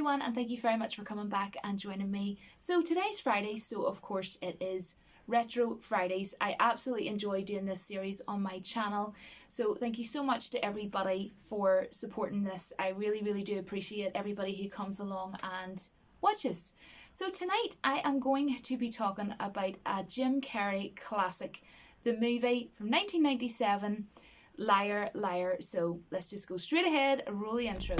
everyone, and thank you very much for coming back and joining me. So today's Friday, so of course it is Retro Fridays. I absolutely enjoy doing this series on my channel, so thank you so much to everybody for supporting this. I really do appreciate everybody who comes along and watches. So tonight I am going to be talking about a Jim Carrey classic, the movie from 1997, Liar Liar. So let's just go straight ahead, roll the intro.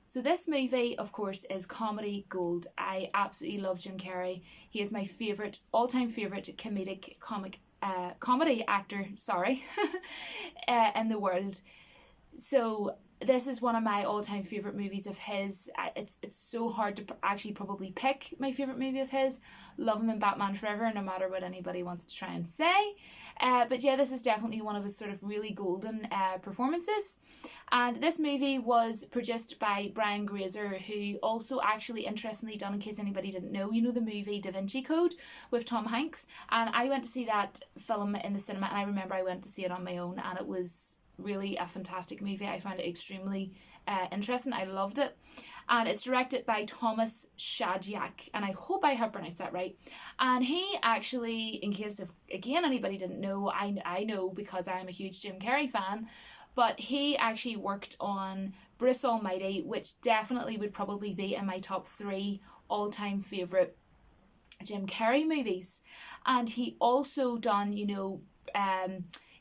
So this movie, of course, is comedy gold. I absolutely love Jim Carrey. He is my favourite, all-time favourite comedy actor, in the world. So this is one of my all-time favourite movies of his. It's so hard to actually probably pick my favourite movie of his. Love him in Batman Forever, no matter what anybody wants to try and say. But yeah, this is definitely one of his sort of really golden performances. And this movie was produced by Brian Grazer, who also actually, interestingly done, in case anybody didn't know, you know the movie Da Vinci Code with Tom Hanks? And I went to see that film in the cinema, and I remember I went to see it on my own, and it was really a fantastic movie. I found it extremely interesting. I loved it. And it's directed by Thomas Shadyac, and I hope I have pronounced that right. And he actually, in case if again anybody didn't know, I know because I'm a huge Jim Carrey fan, but he actually worked on Bruce Almighty, which definitely would probably be in my top 3 all-time favourite Jim Carrey movies. And he also done,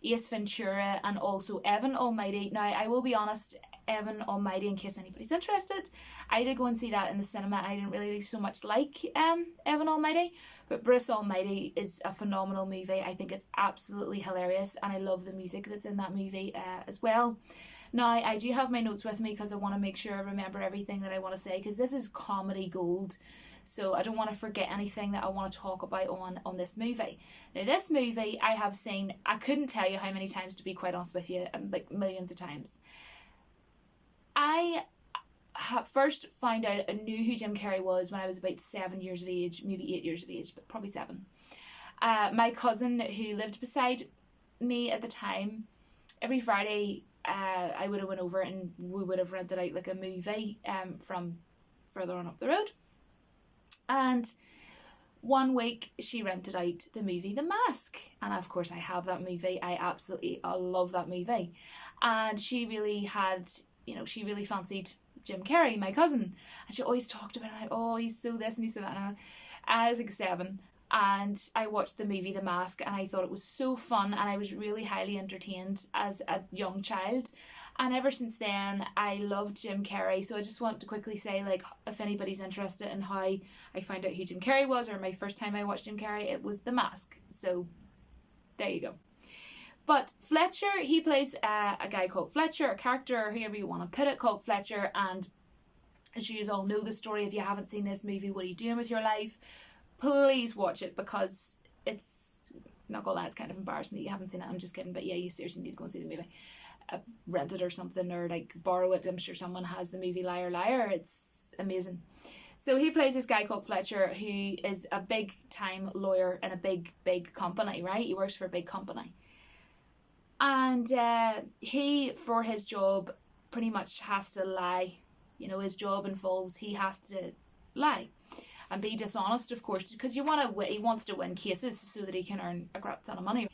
Ace Ventura and also Evan Almighty. Now, I will be honest, Evan Almighty, in case anybody's interested, I did go and see that in the cinema, and I didn't really so much like Evan Almighty, but Bruce Almighty is a phenomenal movie. I think it's absolutely hilarious, and I love the music that's in that movie as well. Now, I do have my notes with me because I want to make sure I remember everything that I want to say, because this is comedy gold. So I don't want to forget anything that I want to talk about on this movie. Now, this movie I have seen, I couldn't tell you how many times, to be quite honest with you, like millions of times. I first found out and knew who Jim Carrey was when I was about 7 years of age, maybe 8 years of age, but probably 7. My cousin, who lived beside me at the time, every Friday I would have went over and we would have rented out like a movie from further on up the road. And one week she rented out the movie The Mask, and of course I have that movie. I love that movie. And she really had, she really fancied Jim Carrey, my cousin, and she always talked about it, like, oh, he's so this and he's so that. And I was like 7, and I watched the movie The Mask, and I thought it was so fun, and I was really highly entertained as a young child. And ever since then, I loved Jim Carrey. So I just want to quickly say, like, if anybody's interested in how I found out who Jim Carrey was, or my first time I watched Jim Carrey, it was The Mask. So there you go. But Fletcher, he plays a guy called Fletcher, a character, whoever you want to put it, called Fletcher. And as you all know the story, if you haven't seen this movie, what are you doing with your life? Please watch it, because it's, not gonna lie, it's kind of embarrassing that you haven't seen it. I'm just kidding, but yeah, you seriously need to go and see the movie. Rent it or something, or like borrow it. I'm sure someone has the movie Liar Liar. It's amazing. So he plays this guy called Fletcher, who is a big time lawyer in a big company, right? He works for a big company. And he, for his job, pretty much has to lie. His job involves he has to lie and be dishonest, of course, because he wants to win cases so that he can earn a crap ton of money.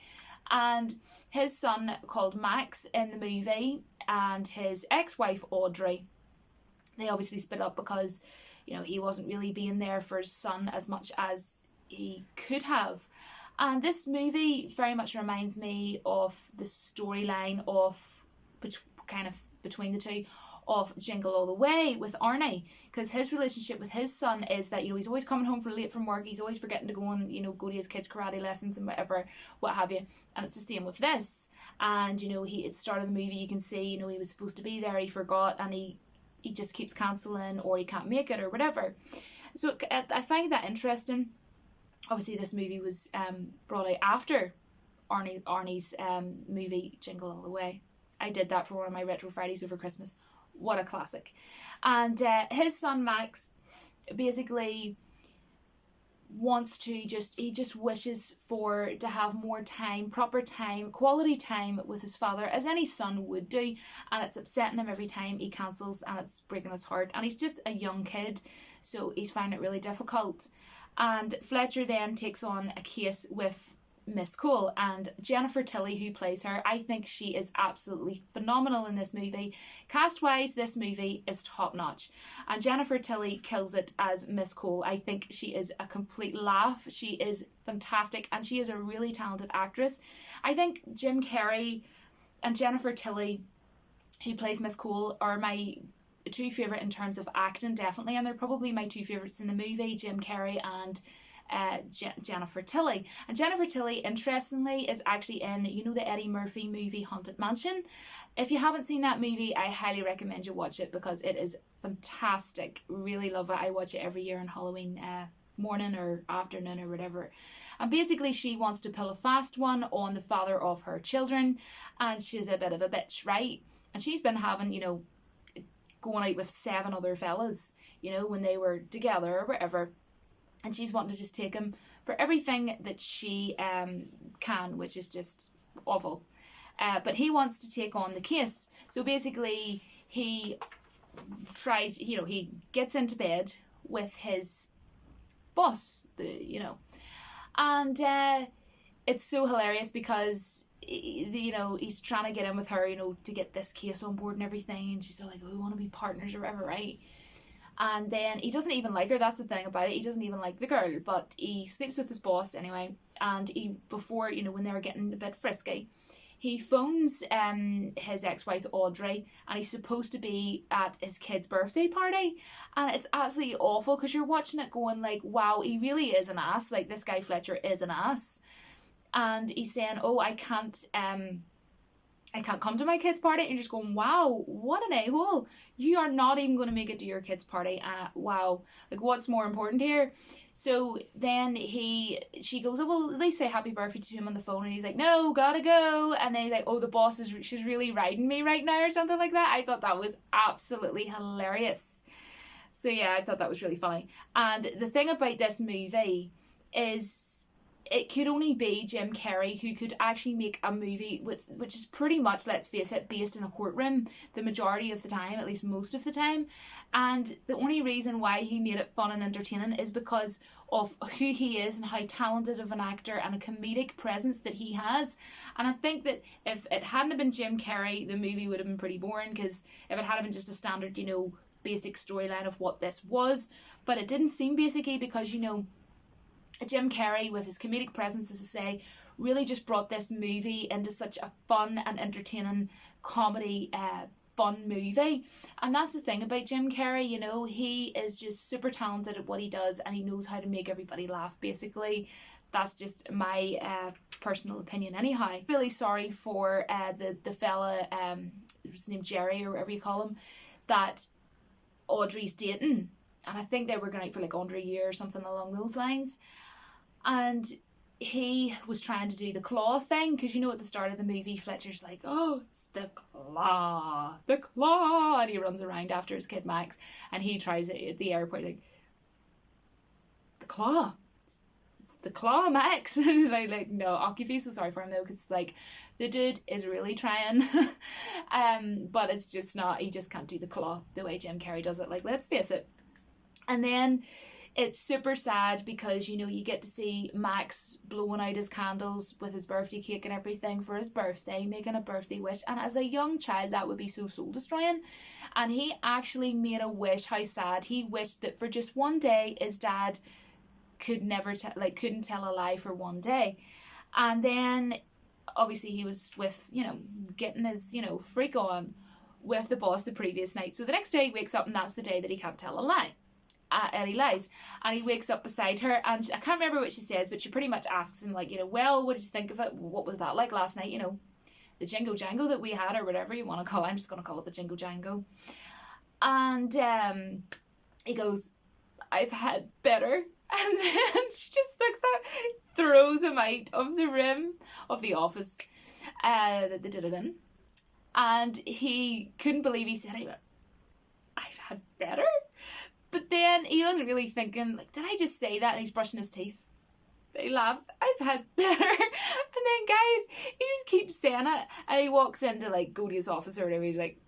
And his son, called Max in the movie, and his ex-wife Audrey, they obviously split up because he wasn't really being there for his son as much as he could have. And this movie very much reminds me of the storyline of kind of between the two of Jingle All the Way with Arnie, because his relationship with his son is that he's always coming home late from work, he's always forgetting to go and go to his kids' karate lessons and whatever, what have you, and it's the same with this. And at the start of the movie you can see he was supposed to be there, he forgot, and he just keeps cancelling, or he can't make it or whatever. So I find that interesting. Obviously this movie was brought out after Arnie's movie Jingle All the Way. I did that for one of my Retro Fridays over Christmas. What a classic. And his son Max basically wants to he just wishes to have more time, proper time, quality time with his father, as any son would do, and it's upsetting him every time he cancels, and it's breaking his heart. And he's just a young kid, so he's finding it really difficult. And Fletcher then takes on a case with Miss Cole, and Jennifer Tilly, who plays her, I think she is absolutely phenomenal in this movie. Cast-wise, this movie is top-notch, and Jennifer Tilly kills it as Miss Cole. I think she is a complete laugh. She is fantastic, and she is a really talented actress. I think Jim Carrey and Jennifer Tilly, who plays Miss Cole, are my two favourite in terms of acting, definitely, and they're probably my two favourites in the movie, Jim Carrey and Jennifer Tilly. And Jennifer Tilly, interestingly, is actually in, the Eddie Murphy movie Haunted Mansion. If you haven't seen that movie, I highly recommend you watch it because it is fantastic. Really love it. I watch it every year on Halloween morning or afternoon or whatever. And basically she wants to pull a fast one on the father of her children, and she's a bit of a bitch, right? And she's been having, going out with 7 other fellas, when they were together or whatever. And she's wanting to just take him for everything that she can, which is just awful. But he wants to take on the case. So basically, he tries, he gets into bed with his boss, and it's so hilarious because, he's trying to get in with her, to get this case on board and everything. And she's like, we want to be partners or whatever, right? And then he doesn't even like her. That's the thing about it. He doesn't even like the girl, but he sleeps with his boss anyway. And before, when they were getting a bit frisky, he phones his ex-wife Audrey, and he's supposed to be at his kid's birthday party. And it's absolutely awful because you're watching it going like, wow, he really is an ass. Like, this guy Fletcher is an ass. And he's saying, oh, I can't come to my kid's party. And you're just going, wow, what an a-hole. You are not even going to make it to your kid's party. Wow. Like, what's more important here? So then she goes, oh, well, at least say happy birthday to him on the phone. And he's like, no, gotta go. And then he's like, oh, the boss she's really riding me right now or something like that. I thought that was absolutely hilarious. So yeah, I thought that was really funny. And the thing about this movie is, it could only be Jim Carrey who could actually make a movie which is pretty much, let's face it, based in a courtroom the majority of the time, at least most of the time. And the only reason why he made it fun and entertaining is because of who he is and how talented of an actor and a comedic presence that he has. And I think that if it hadn't been Jim Carrey, the movie would have been pretty boring, because if it had been just a standard, basic storyline of what this was. But it didn't seem basically because, Jim Carrey, with his comedic presence, as I say, really just brought this movie into such a fun and entertaining comedy, fun movie. And that's the thing about Jim Carrey, he is just super talented at what he does, and he knows how to make everybody laugh, basically. That's just my personal opinion anyhow. Really sorry for the fella, his name Jerry or whatever you call him, that Audrey's dating. And I think they were going out for like under a year or something along those lines. And he was trying to do the claw thing, because at the start of the movie Fletcher's like, oh, it's the claw, and he runs around after his kid Max, and he tries it at the airport like, the claw, it's the claw, Max. And he's like no, you feel so sorry for him though, because like the dude is really trying. But it's just not, he just can't do the claw the way Jim Carrey does it, like, let's face it. And then it's super sad because, you get to see Max blowing out his candles with his birthday cake and everything for his birthday, making a birthday wish. And as a young child, that would be so soul destroying. And he actually made a wish. How sad. He wished that for just one day, his dad could never, couldn't tell a lie for one day. And then, obviously, he was with, getting his, freak on with the boss the previous night. So the next day he wakes up, and that's the day that he can't tell a lie. And he lies, and he wakes up beside her, and I can't remember what she says, but she pretty much asks him, like, well, what did you think of it? What was that like last night? The Jingo Jango that we had, or whatever you want to call it. I'm just going to call it the Jingo Jango. And he goes, I've had better. And then she just looks at him, throws him out of the room of the office that they did it in. And he couldn't believe he said, I've had better. But then he wasn't really thinking, like, did I just say that? And he's brushing his teeth. He laughs, I've had better. And then, guys, he just keeps saying it. And he walks in to, like, go to his office or whatever. He's like,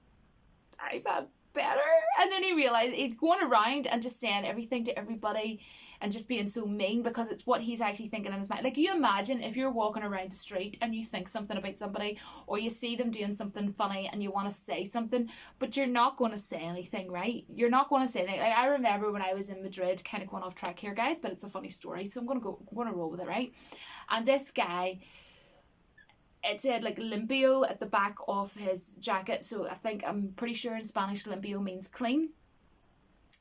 I've had better. And then he realised he's going around and just saying everything to everybody and just being so mean because it's what he's actually thinking in his mind. Like, you imagine if you're walking around the street and you think something about somebody, or you see them doing something funny and you want to say something, but you're not going to say anything, right? You're not going to say anything. Like, I remember when I was in Madrid, kind of going off track here, guys, but it's a funny story, so I'm going to roll with it, right? And this guy, it said like limpio at the back of his jacket, so I'm pretty sure in Spanish limpio means clean.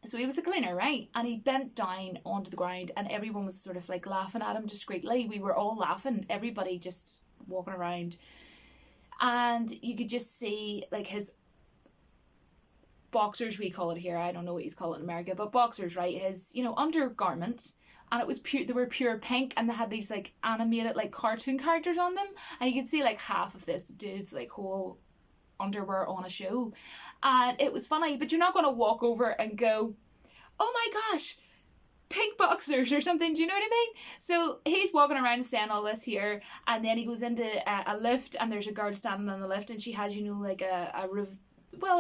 So he was the cleaner, right? And he bent down onto the ground and everyone was sort of like laughing at him discreetly. We were all laughing, everybody just walking around. And you could just see like his boxers, we call it here, I don't know what he's called in America, but boxers, right? His, undergarments. And it was pure, they were pure pink and they had these like animated like cartoon characters on them. And you could see like half of this dude's like whole underwear on a show. And it was funny, but you're not going to walk over and go, oh my gosh, pink boxers or something, do you know what I mean? So he's walking around saying all this here, and then he goes into a lift and there's a girl standing on the lift and she has, like I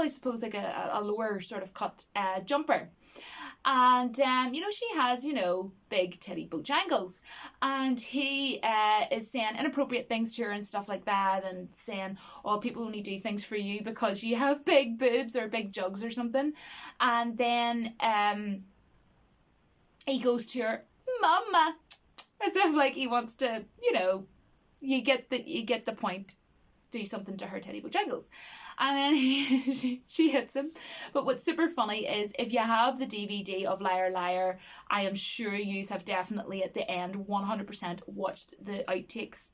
suppose like a lower sort of cut jumper. And, she has, big titty bojangles. And he is saying inappropriate things to her and stuff like that and saying, oh, people only do things for you because you have big boobs or big jugs or something. And then he goes to her, Mama, as if like he wants to, you get the point, do something to her titty bojangles. And then she hits him. But what's super funny is if you have the DVD of Liar Liar, I am sure you have definitely at the end 100% watched the outtakes.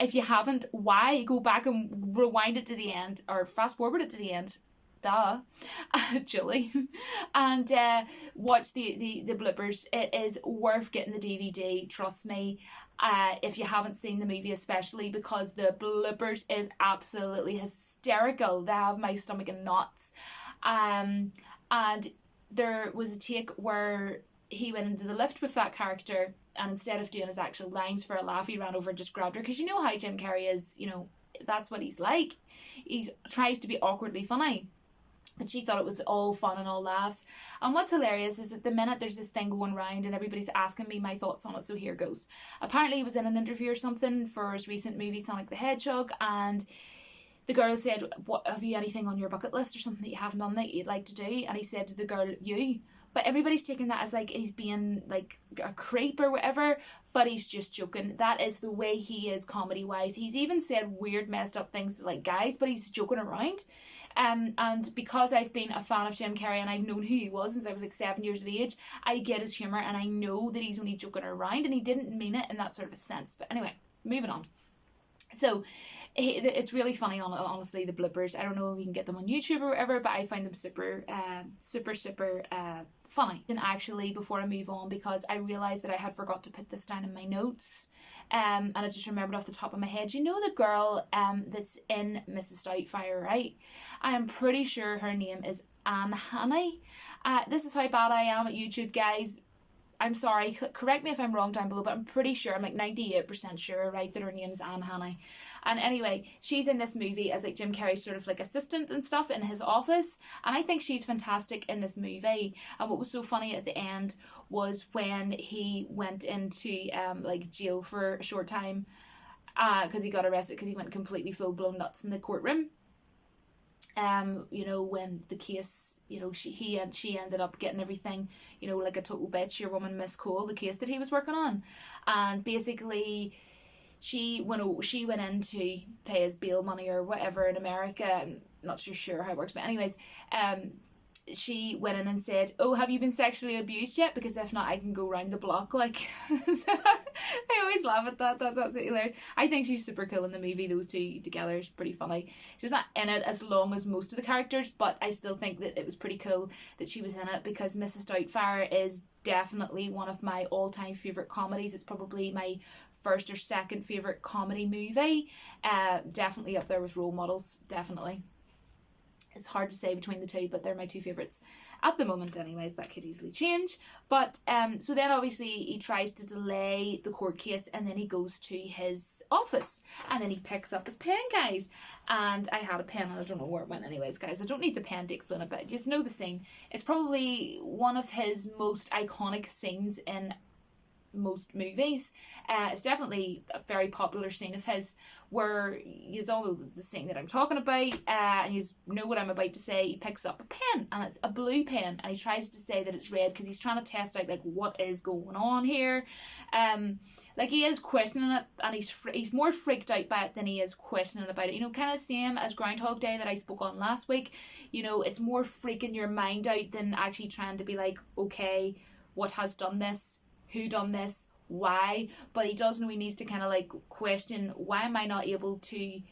If you haven't, why? Go back and rewind it to the end or fast forward it to the end. Duh. Julie. And watch the bloopers. It is worth getting the DVD, trust me. If you haven't seen the movie especially, because the bloopers is absolutely hysterical. They have my stomach in knots. And there was a take where he went into the lift with that character and instead of doing his actual lines for a laugh, he ran over and just grabbed her, because you know how Jim Carrey is, that's what he's like. He tries to be awkwardly funny. But she thought it was all fun and all laughs. And what's hilarious is at the minute there's this thing going round and everybody's asking me my thoughts on it, so here goes. Apparently he was in an interview or something for his recent movie Sonic the Hedgehog, and the girl said, "What, have you anything on your bucket list or something that you haven't done that you'd like to do?" And he said to the girl, "You." But everybody's taking that as like he's being like a creep or whatever, but he's just joking. That is the way he is comedy wise. He's even said weird messed up things to like guys, but he's joking around. And because I've been a fan of Jim Carrey and I've known who he was since I was like 7 years of age, I get his humour and I know that he's only joking around and he didn't mean it in that sort of a sense. But anyway, moving on. So it's really funny, honestly, the bloopers. I don't know if you can get them on YouTube or whatever, but I find them super funny. And actually, before I move on, because I realised that I had forgot to put this down in my notes, and I just remembered off the top of my head, you know the girl that's in Mrs. Doubtfire, right? I am pretty sure her name is Anne Haney. This is how bad I am at YouTube, guys. I'm sorry, correct me if I'm wrong down below, but I'm pretty sure, I'm like 98% sure, right, that her name's Anne Haney. And anyway, she's in this movie as like Jim Carrey's sort of like assistant and stuff in his office, and I think she's fantastic in this movie. And what was so funny at the end was when he went into like jail for a short time because he got arrested because he went completely full-blown nuts in the courtroom. When the case, she ended up getting everything, like a total bitch, your woman Miss Cole, the case that he was working on. And basically she went in to pay his bail money or whatever in America. I'm not sure how it works, but anyways, she went in and said, "Oh, have you been sexually abused yet? Because if not, I can go round the block." Like, so I always laugh at that. That's absolutely hilarious. I think she's super cool in the movie. Those two together is pretty funny. She's not in it as long as most of the characters, but I still think that it was pretty cool that she was in it, because Mrs. Doubtfire is definitely one of my all-time favourite comedies. It's probably my first or second favourite comedy movie. Definitely up there with Role Models, definitely. It's hard to say between the two, but they're my two favourites at the moment anyways. That could easily change. But so then obviously he tries to delay the court case, and then he goes to his office, and then he picks up his pen, guys. And I had a pen and I don't know where it went anyways, guys. I don't need the pen to explain it, but just know the scene. It's probably one of his most iconic scenes in most movies. It's definitely a very popular scene of his, where you all know the scene that I'm talking about, and you know what I'm about to say. He picks up a pen, and it's a blue pen, and he tries to say that it's red because he's trying to test out like what is going on here. Like, he is questioning it, and he's more freaked out by it than he is questioning about it. You know, kind of same as Groundhog Day that I spoke on last week. You know, it's more freaking your mind out than actually trying to be like, okay, what has done this? Who done this? Why? But he does know he needs to kind of like question, why am I not able to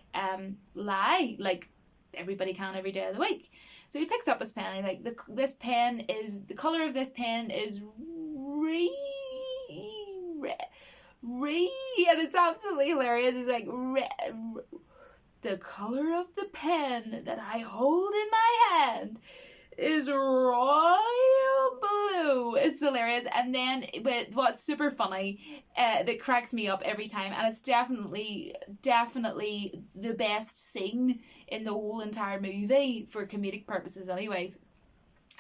lie like everybody can every day of the week? So he picks up his pen, and he's like, the colour of this pen is and it's absolutely hilarious. He's like, the colour of the pen that I hold in my hand is royal blue. It's hilarious. And then, but what's super funny, that cracks me up every time, and it's definitely the best scene in the whole entire movie for comedic purposes anyways.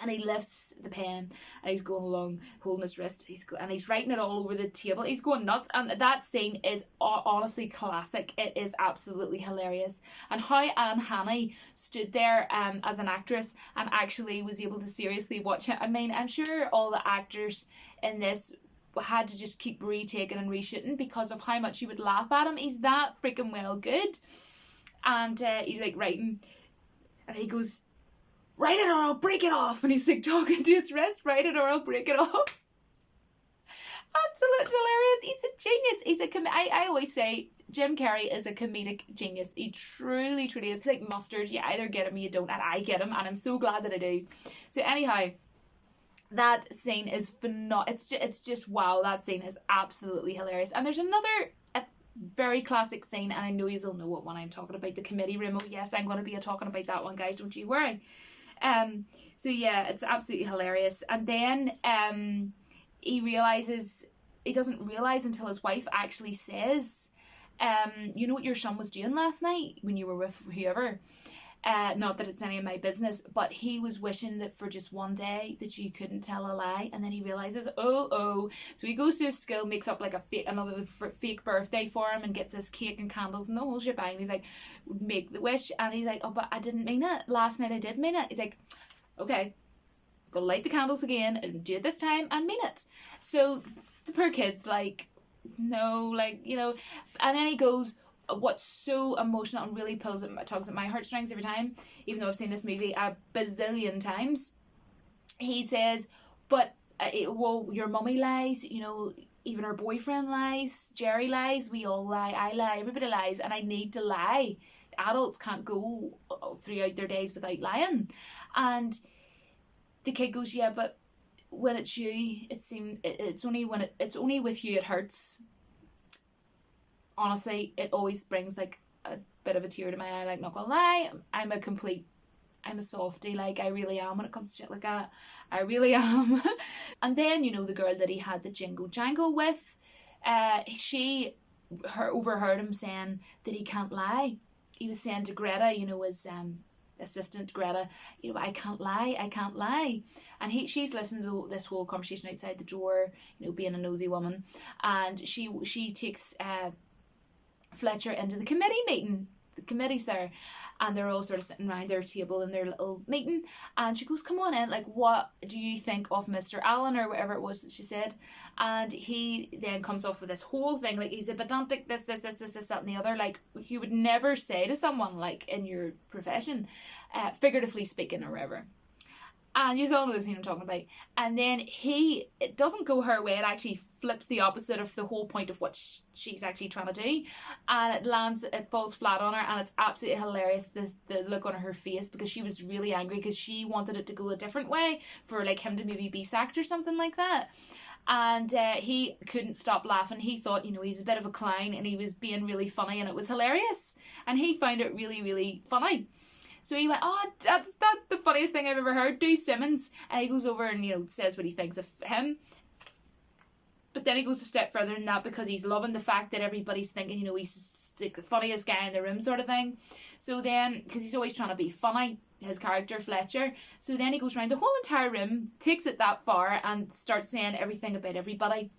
And he lifts the pen, and he's going along holding his wrist, and he's writing it all over the table. He's going nuts, and that scene is honestly classic. It is absolutely hilarious. And how Anne Haney stood there as an actress and actually was able to seriously watch it. I mean, I'm sure all the actors in this had to just keep retaking and reshooting because of how much you would laugh at him. He's that freaking well good. And he's like writing, and he goes, "Write it or I'll break it off." And he's like talking to his wrist, "Write it or I'll break it off." Absolutely hilarious. He's a genius. I always say Jim Carrey is a comedic genius. He truly is. He's like mustard. You either get him or you don't, and I get him, and I'm so glad that I do. So anyhow, that scene is phenomenal. It's just wow. That scene is absolutely hilarious. And there's another very classic scene, and I know you'll know what one I'm talking about. The committee room. Oh yes, I'm going to be talking about that one, guys. Don't you worry. So yeah, it's absolutely hilarious. And then he doesn't realise until his wife actually says, you know what your son was doing last night when you were with whoever? Not that it's any of my business, but he was wishing that for just one day that you couldn't tell a lie. And then he realises, oh. So he goes to his school, makes up like another fake birthday for him, and gets this cake and candles and the whole shebang. And he's like, make the wish. And he's like, oh, but I didn't mean it. Last night I did mean it. He's like, okay, go light the candles again and do it this time and mean it. So the poor kid's like, no, like, you know. And then he goes, what's so emotional and really tugs at my heartstrings every time, even though I've seen this movie a bazillion times, he says, but well, your mummy lies, you know, even her boyfriend lies, Jerry lies, we all lie, I lie, everybody lies, and I need to lie. Adults can't go throughout their days without lying. And the kid goes, yeah, but when it's you, it's only with you it hurts. Honestly, it always brings like a bit of a tear to my eye. Like, not gonna lie, I'm a softie. Like, I really am when it comes to shit like that. I really am. And then, you know, the girl that he had the jingle jangle with, she overheard him saying that he can't lie. He was saying to Greta, you know, his assistant Greta, you know, I can't lie. And she's listening to this whole conversation outside the door, you know, being a nosy woman. And she takes Fletcher into the committee meeting. The committee's there, and they're all sort of sitting around their table in their little meeting, and she goes, come on in, like, what do you think of Mr. Allen, or whatever it was that she said? And he then comes off with this whole thing, like, he's a pedantic, this, that and the other, like you would never say to someone, like, in your profession, figuratively speaking or whatever. And you all know the scene I'm talking about. And then it doesn't go her way. It actually flips the opposite of the whole point of what she's actually trying to do. And it falls flat on her. And it's absolutely hilarious, the look on her face, because she was really angry because she wanted it to go a different way for like him to maybe be sacked or something like that. And he couldn't stop laughing. He thought, he's a bit of a clown and he was being really funny and it was hilarious. And he found it really, really funny. So he went, oh, that's the funniest thing I've ever heard. Do Simmons. And he goes over and, says what he thinks of him. But then he goes a step further than that because he's loving the fact that everybody's thinking, he's like the funniest guy in the room sort of thing. So then, because he's always trying to be funny, his character, Fletcher. So then he goes around the whole entire room, takes it that far and starts saying everything about everybody.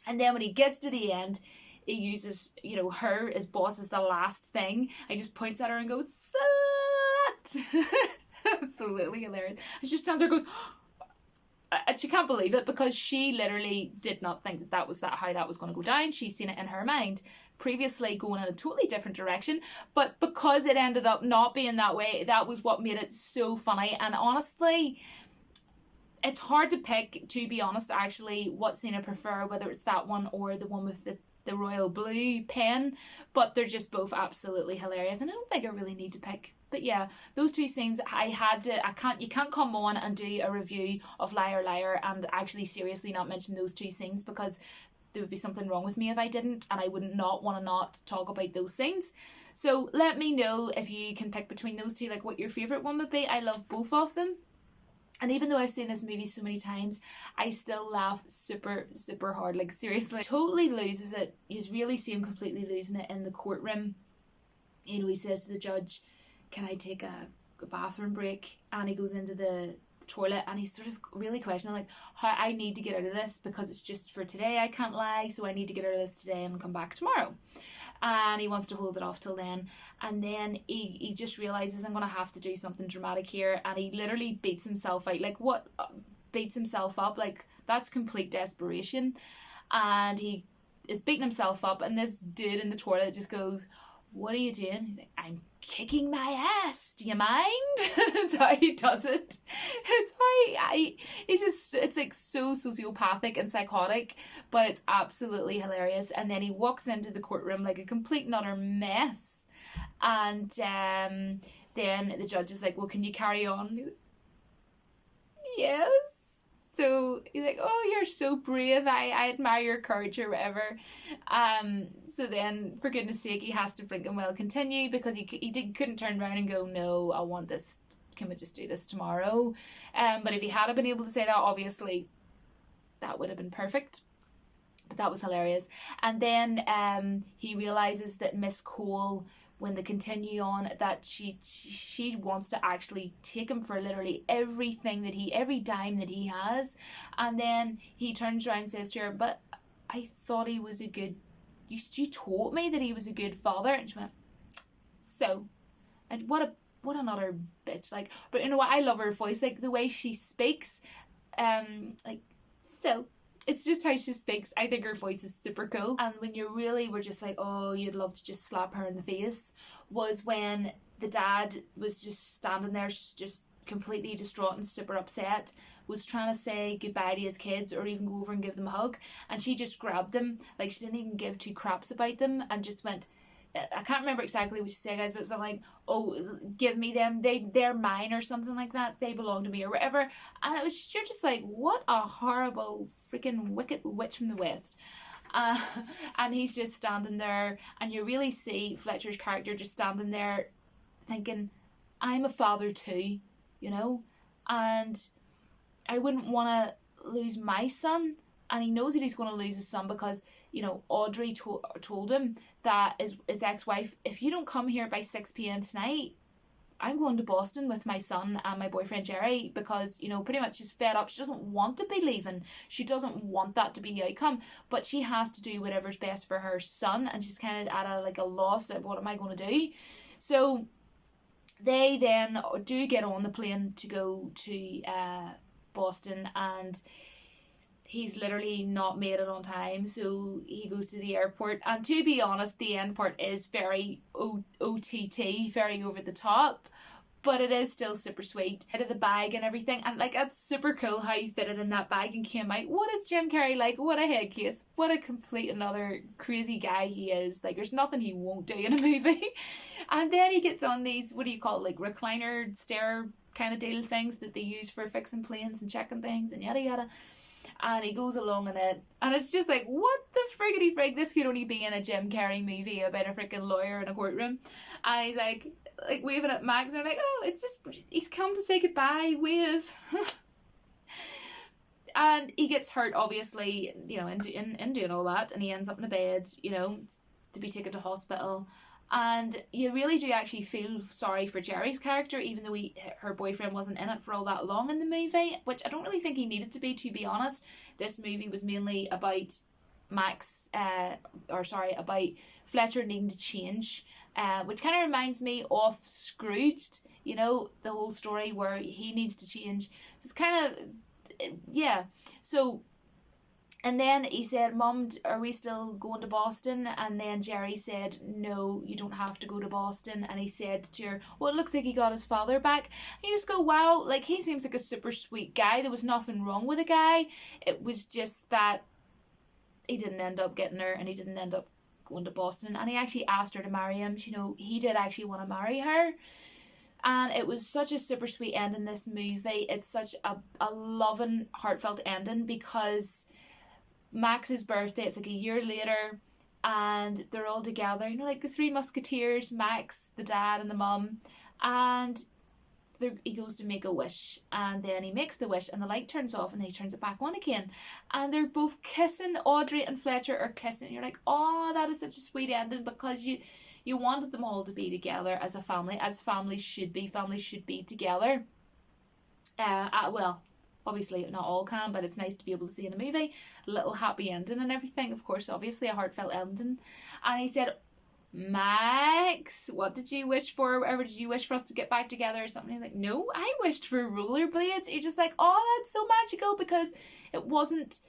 And then when he gets to the end, he uses, her as boss as the last thing. He just points at her and goes, slut! Absolutely hilarious. And she stands there and goes, and she can't believe it because she literally did not think that was how that was going to go down. She's seen it in her mind previously going in a totally different direction, but because it ended up not being that way, that was what made it so funny. And honestly, it's hard to pick, to be honest, actually, what scene I prefer, whether it's that one or the one with the royal blue pen, but they're just both absolutely hilarious, and I don't think I really need to pick. But yeah, those two scenes, you can't come on and do a review of Liar Liar and actually seriously not mention those two scenes, because there would be something wrong with me if I didn't, and I would not want to not talk about those scenes. So let me know if you can pick between those two, like what your favourite one would be. I love both of them. And even though I've seen this movie so many times, I still laugh super, super hard. Like, seriously, totally loses it. You really see him completely losing it in the courtroom. He says to the judge, can I take a bathroom break? And he goes into the toilet and he's sort of really questioning, like, how I need to get out of this because it's just for today, I can't lie, so I need to get out of this today and come back tomorrow. And he wants to hold it off till then. And then he just realises, I'm going to have to do something dramatic here. And he literally beats himself out. Like, what? Beats himself up? Like, that's complete desperation. And he is beating himself up. And this dude in the toilet just goes, what are you doing? He's like, I'm kicking my ass. Do you mind? That's how he does it. It's how he's just, it's like so sociopathic and psychotic, but it's absolutely hilarious. And then he walks into the courtroom like a complete and utter mess. And then the judge is like, well, can you carry on? Yes. So he's like, oh, you're so brave. I admire your courage or whatever. So then, for goodness sake, he has to blink and well continue because he couldn't turn around and go, no, I want this. Can we just do this tomorrow? But if he had been able to say that, obviously, that would have been perfect. But that was hilarious. And then he realises that Miss Cole, when they continue on, that she wants to actually take him for literally every dime that he has. And then he turns around and says to her, but I thought he was you told me that he was a good father. And she went, so, and what another bitch. Like, but you know what, I love her voice, like the way she speaks, like, so. It's just how she speaks. I think her voice is super cool. And when you really were just like, oh, you'd love to just slap her in the face, was when the dad was just standing there just completely distraught and super upset, was trying to say goodbye to his kids or even go over and give them a hug. And she just grabbed them. Like, she didn't even give two craps about them and just went, I can't remember exactly what she said, guys, but something like, oh, give me them, they're mine, or something like that, they belong to me, or whatever. And it was, you're just like, what a horrible freaking wicked witch from the west. And he's just standing there, and you really see Fletcher's character just standing there thinking, I'm a father too, and I wouldn't want to lose my son. And he knows that he's going to lose his son because, Audrey told him that his ex-wife, if you don't come here by 6 p.m. tonight, I'm going to Boston with my son and my boyfriend Jerry, because, pretty much she's fed up. She doesn't want to be leaving. She doesn't want that to be the outcome, but she has to do whatever's best for her son, and she's kind of at a loss of what am I going to do. So they then do get on the plane to go to Boston, and he's literally not made it on time, so he goes to the airport. And to be honest, the end part is very OTT, very over the top, but it is still super sweet. Out of the bag and everything, and like it's super cool how he fitted in that bag and came out. What is Jim Carrey like? What a head case. What a complete another crazy guy he is. Like there's nothing he won't do in a movie. And then he gets on these, what do you call it, like recliner stair kind of deal things that they use for fixing planes and checking things and yada yada. And he goes along in it, and it's just like, what the friggity frig, this could only be in a Jim Carrey movie about a freaking lawyer in a courtroom. And he's like waving at Max, and I'm like, oh, it's just, he's come to say goodbye, wave. And he gets hurt, obviously, you know, in doing all that, and he ends up in a bed, you know, to be taken to hospital. And you really do actually feel sorry for Jerry's character, even though her boyfriend wasn't in it for all that long in the movie, which I don't really think he needed to be be honest. This movie was mainly about about Fletcher needing to change, which kind of reminds me of Scrooged, you know, the whole story where he needs to change. So it's kind of, yeah. So, and then he said, Mum, are we still going to Boston? And then Jerry said, no, you don't have to go to Boston. And he said to her, well, it looks like he got his father back. And you just go, wow, like he seems like a super sweet guy. There was nothing wrong with the guy. It was just that he didn't end up getting her, and he didn't end up going to Boston. And he actually asked her to marry him. You know, he did actually want to marry her. And it was such a super sweet ending, this movie. It's such a loving, heartfelt ending, because Max's birthday, it's like a year later, and they're all together, you know, like the three musketeers, Max, the dad and the mum, and he goes to make a wish, and then he makes the wish and the light turns off and then he turns it back on again, and they're both kissing. Audrey and Fletcher are kissing, and you're like, oh, that is such a sweet ending, because you wanted them all to be together as a family, as families should be together. Well, obviously not all can, but it's nice to be able to see in a movie a little happy ending and everything. Of course, obviously a heartfelt ending. And he said, Max, what did you wish for? Whatever, did you wish for us to get back together or something? He's like, no, I wished for rollerblades. You're just like, oh, that's so magical, because it wasn't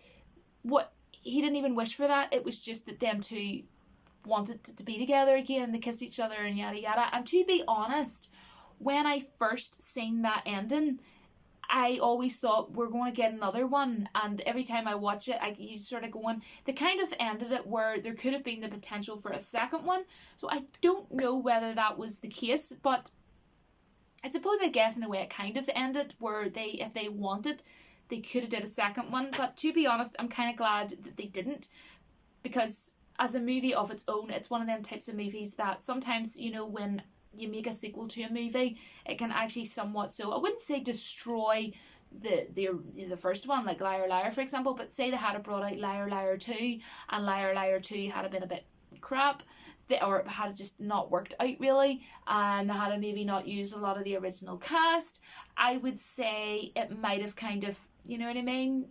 what he didn't even wish for that. It was just that them two wanted to be together again. They kissed each other and yada yada. And to be honest, when I first seen that ending, I always thought we're going to get another one, and every time I watch it, you sort of going, they kind of ended it where there could have been the potential for a second one. So I don't know whether that was the case, but I suppose, I guess in a way it kind of ended where if they wanted, they could have did a second one. But to be honest, I'm kind of glad that they didn't, because as a movie of its own, it's one of them types of movies that sometimes, you know, when you make a sequel to a movie, it can actually somewhat, so I wouldn't say destroy the first one, like Liar Liar for example, but say they had brought out Liar Liar 2, and Liar Liar 2 had been a bit crap, or had just not worked out really, and they had maybe not used a lot of the original cast, I would say it might have kind of, you know what I mean?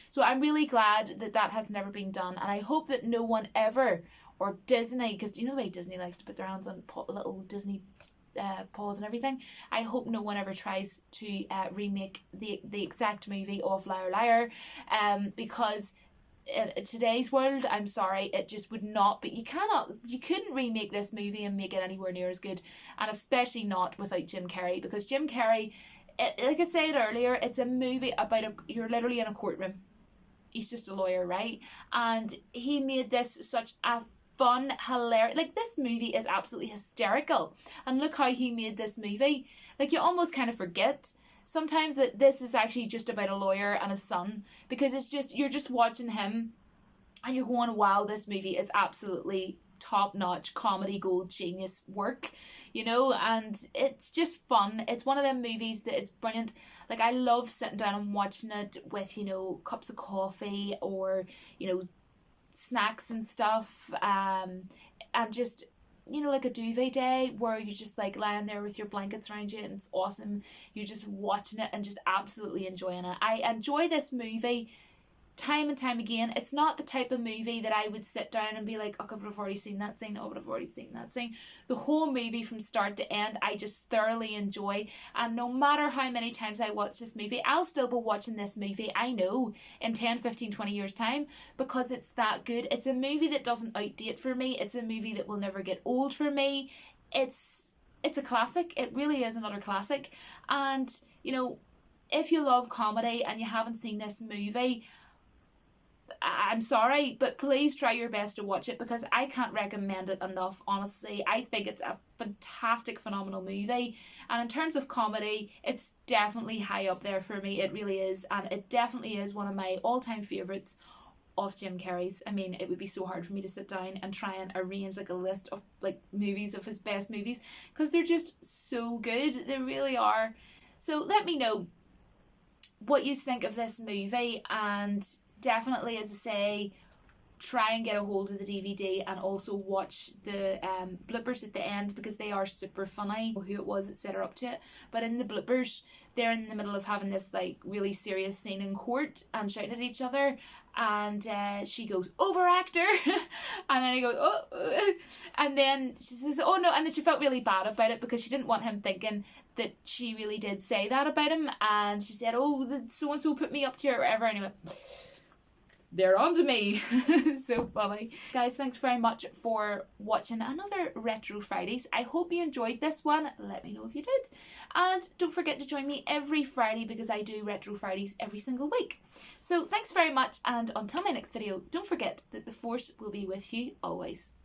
So I'm really glad that has never been done, and I hope that no one ever, or Disney, because you know the way Disney likes to put their hands on little Disney paws and everything, I hope no one ever tries to remake the exact movie of Liar Liar, because in today's world, I'm sorry, it just would not be, you couldn't remake this movie and make it anywhere near as good, and especially not without Jim Carrey, because Jim Carrey, like I said earlier, it's a movie about you're literally in a courtroom. He's just a lawyer, right? And he made this such a fun, hilarious, like this movie is absolutely hysterical, and look how he made this movie. Like you almost kind of forget sometimes that this is actually just about a lawyer and his son, because it's just, you're just watching him and you're going, wow, this movie is absolutely top-notch comedy gold genius work, you know, and it's just fun. It's one of them movies that it's brilliant. Like I love sitting down and watching it with, you know, cups of coffee or, you know, snacks and stuff, and just, you know, like a duvet day where you're just like lying there with your blankets around you and it's awesome. You're just watching it and just absolutely enjoying it. I enjoy this movie time and time again. It's not the type of movie that I would sit down and be like, oh, I've already seen that scene, oh, I've already seen that scene. The whole movie from start to end, I just thoroughly enjoy, and no matter how many times I watch this movie, I'll still be watching this movie, I know, in 10, 15, 20 years time, because it's that good. It's a movie that doesn't outdate for me. It's a movie that will never get old for me. It's it's a classic. It really is another classic. And, you know, if you love comedy and you haven't seen this movie, I'm sorry, but please try your best to watch it, because I can't recommend it enough, honestly. I think it's a fantastic, phenomenal movie. And in terms of comedy, it's definitely high up there for me. It really is. And it definitely is one of my all-time favourites of Jim Carrey's. I mean, it would be so hard for me to sit down and try and arrange like a list of like movies, of his best movies, because they're just so good. They really are. So let me know what you think of this movie, and definitely, as I say, try and get a hold of the DVD and also watch the bloopers at the end, because they are super funny. Who it was that set her up to it, but in the bloopers, they're in the middle of having this like really serious scene in court and shouting at each other, and she goes, "Overactor," and then he goes, "Oh," and then she says, "Oh no," and then she felt really bad about it because she didn't want him thinking that she really did say that about him, and she said, "Oh, the so and so put me up to it," or whatever. Anyway, they're on to me. So funny. Guys, thanks very much for watching another Retro Fridays. I hope you enjoyed this one. Let me know if you did. And don't forget to join me every Friday, because I do Retro Fridays every single week. So thanks very much, and until my next video, don't forget that the Force will be with you always.